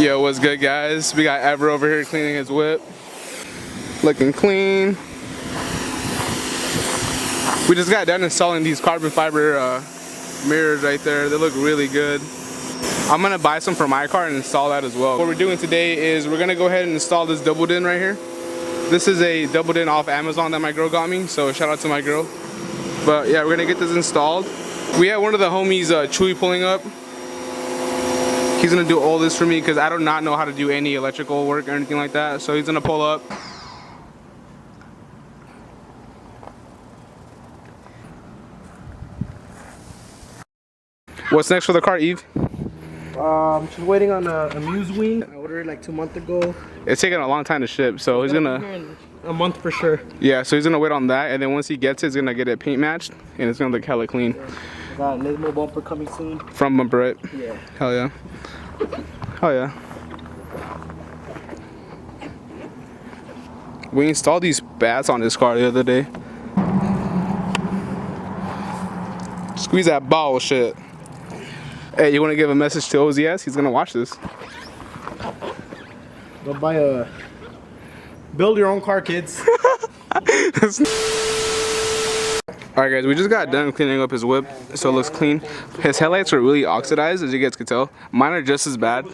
Yo, what's good, guys? We got Ever over here cleaning his whip. Looking clean. We just got done installing these carbon fiber mirrors right there. They look really good. I'm gonna buy some for my car and install that as well. What we're doing today is we're gonna go ahead and install this double din right here. This is a double din off Amazon that my girl got me, so shout out to my girl. But yeah, we're gonna get this installed. We had one of the homies, Chewy, pulling up. He's gonna do all this for me because I do not know how to do any electrical work or anything like that. So he's gonna pull up. What's next for the car, Eve? Just waiting on a Muse wing. I ordered it like 2 months ago. It's taking a long time to ship, so he's gonna... A month for sure. Yeah, so he's gonna wait on that, and then once he gets it, he's gonna get it paint matched, and it's gonna look hella clean. Yeah. Got a NISSAN bumper coming soon. From Bumper, right? Yeah. Hell yeah. Hell yeah. We installed these bats on this car the other day. Squeeze that bullshit. Hey, you wanna give a message to OZS? He's gonna watch this. Go buy a... Build your own car, kids. Alright guys, we just got done cleaning up his whip, so it looks clean. His headlights are really oxidized, as you guys can tell. Mine are just as bad.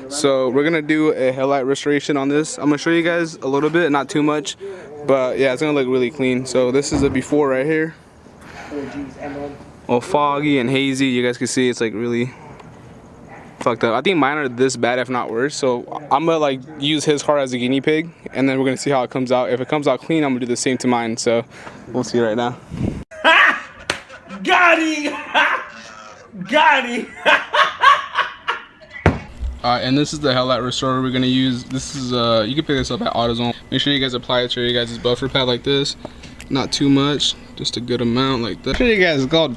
So we're gonna do a headlight restoration on this. I'm gonna show you guys a little bit, not too much. But yeah, it's gonna look really clean. So this is the before right here. All foggy and hazy. You guys can see it's like really fucked up. I think mine are this bad, if not worse. So I'm gonna like use his car as a guinea pig, and then we're gonna see how it comes out. If it comes out clean, I'm gonna do the same to mine. So we'll see right now. Got him! Got him! And this is the headlight restorer we're gonna use. This is you can pick this up at AutoZone. Make sure you guys apply it to your guys' buffer pad like this. Not too much, just a good amount like that. Make sure you guys go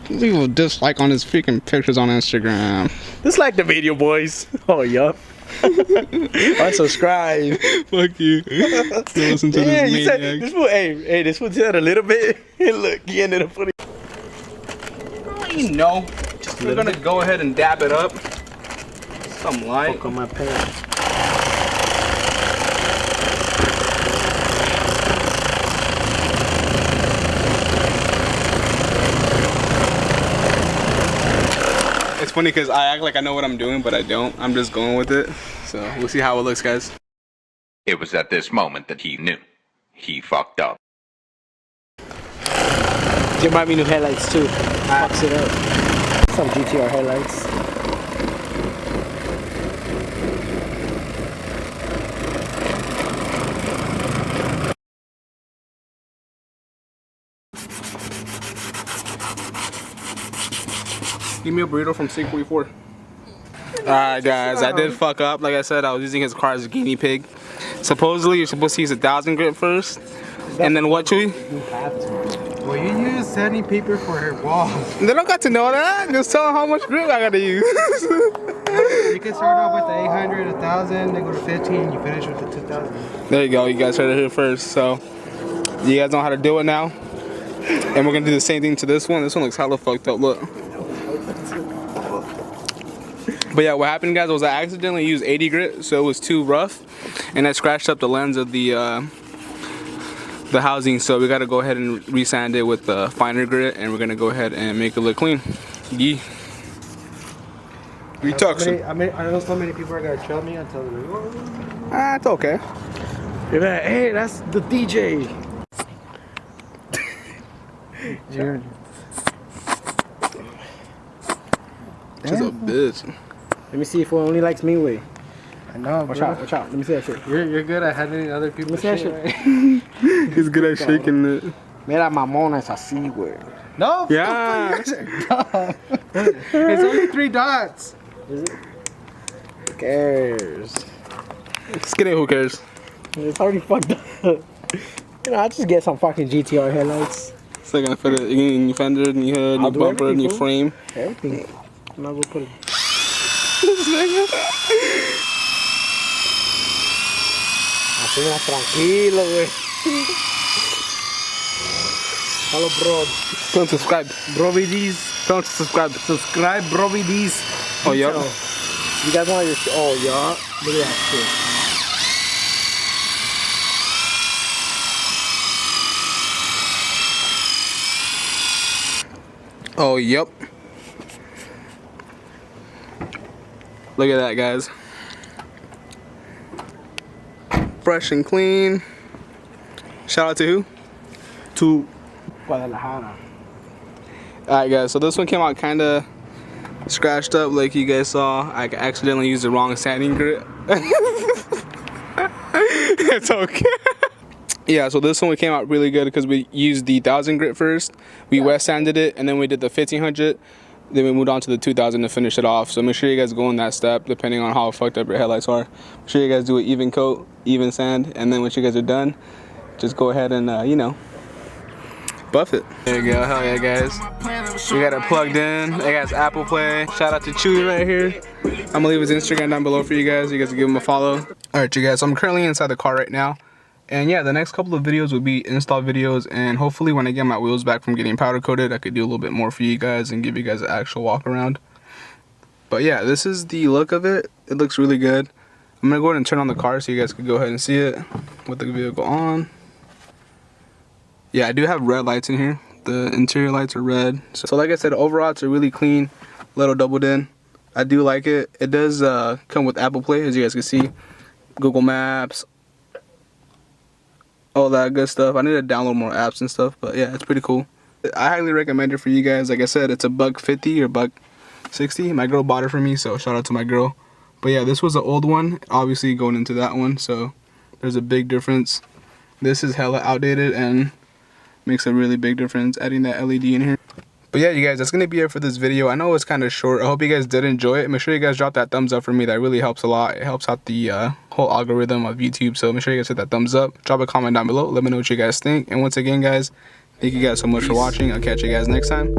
leave a dislike on his freaking pictures on Instagram. Dislike the video, boys. Oh, yup. Unsubscribe. Fuck you. Listen to Yeah, this you said maniac. this fool. Hey, this fool said a little bit. Look, he ended up putting. You know, we're gonna go ahead and dab it up. Some light. Fuck on my pants. It's funny because I act like I know what I'm doing, but I don't. I'm just going with it. So we'll see how it looks, guys. It was at this moment that he knew. He fucked up. They brought me new headlights too. Fucks it up. Some GTR headlights. Give me a burrito from Steak 44. Alright guys, I did fuck up. Like I said, I was using his car as a guinea pig. Supposedly you're supposed to use 1,000 grit first. And then what, Chewy? You have to. Well, you use sandpaper for her walls. They don't got to know that. Just tell them how much grit I gotta use. You can start off with the 800, 1,000, then go to 15, you finish with the 2,000. There you go, you guys heard it here first. So, you guys know how to do it now. And we're gonna do the same thing to this one. This one looks hella fucked up, look. But yeah, what happened, guys, was I accidentally used 80 grit, so it was too rough. And I scratched up the lens of the housing, so we gotta go ahead and resand it with the finer grit, and we're gonna go ahead and make it look clean. Yeah. Retuxing. I know so many people are gonna trail me and tell me, Ah, it's okay. you're like, hey, that's the DJ. She's a bitch. Let me see if it only likes me way. I know, Watch bro. out, watch out. Let me see that shit. You're good at handling other people's Let me see shit, that right? He's good at shaking it. Mira mamona es así, güey. No. Yeah. It's only 3 dots. Is it? Who cares? Skinny, who cares? It's already fucked up. You know, I just get some fucking GTR headlights. It's like gonna fit it in your fender, in your hood, in your bumper, in your frame. Everything. I'm not gonna put it. Así más tranquilo, güey. Hello, bro. Don't subscribe. Brovidis. Don't subscribe. Subscribe, Brovidis. Oh, yeah. You guys want your oh yeah. Look at that shit. Oh, yep. Look at that, guys. Fresh and clean. Shout out to who? To Guadalajara. Alright, guys, so this one came out kind of scratched up like you guys saw. I accidentally used the wrong sanding grit. It's okay. Yeah, so this one came out really good because we used the 1000 grit first. We wet sanded it, and then we did the 1500. Then we moved on to the 2000 to finish it off. So make sure you guys go in that step, depending on how fucked up your headlights are. Make sure you guys do an even coat, even sand, and then once you guys are done, just go ahead and, you know, buff it. There you go. Hell yeah, guys. We got it plugged in. It has Apple Play. Shout out to Chewy right here. I'm gonna leave his Instagram down below for you guys. You guys can give him a follow. All right, you guys. So I'm currently inside the car right now. And yeah, the next couple of videos will be install videos, and hopefully when I get my wheels back from getting powder coated, I could do a little bit more for you guys and give you guys an actual walk around. But yeah, this is the look of it. It looks really good. I'm gonna go ahead and turn on the car so you guys can go ahead and see it with the vehicle on. Yeah, I do have red lights in here. The interior lights are red. So like I said, overall it's a really clean little doubled in. I do like it. It does come with Apple Play, as you guys can see. Google Maps, all that good stuff. I need to download more apps and stuff, but yeah, it's pretty cool. I highly recommend it for you guys. Like I said, it's a $150 or $160. My girl bought it for me, so shout out to my girl. But yeah, this was the old one, obviously going into that one, so there's a big difference. This is hella outdated and makes a really big difference adding that LED in here. But yeah, you guys, that's going to be it for this video. I know it's kind of short. I hope you guys did enjoy it. Make sure you guys drop that thumbs up for me. That really helps a lot. It helps out the whole algorithm of YouTube. So make sure you guys hit that thumbs up. Drop a comment down below. Let me know what you guys think. And once again, guys, thank you guys so much for watching. I'll catch you guys next time.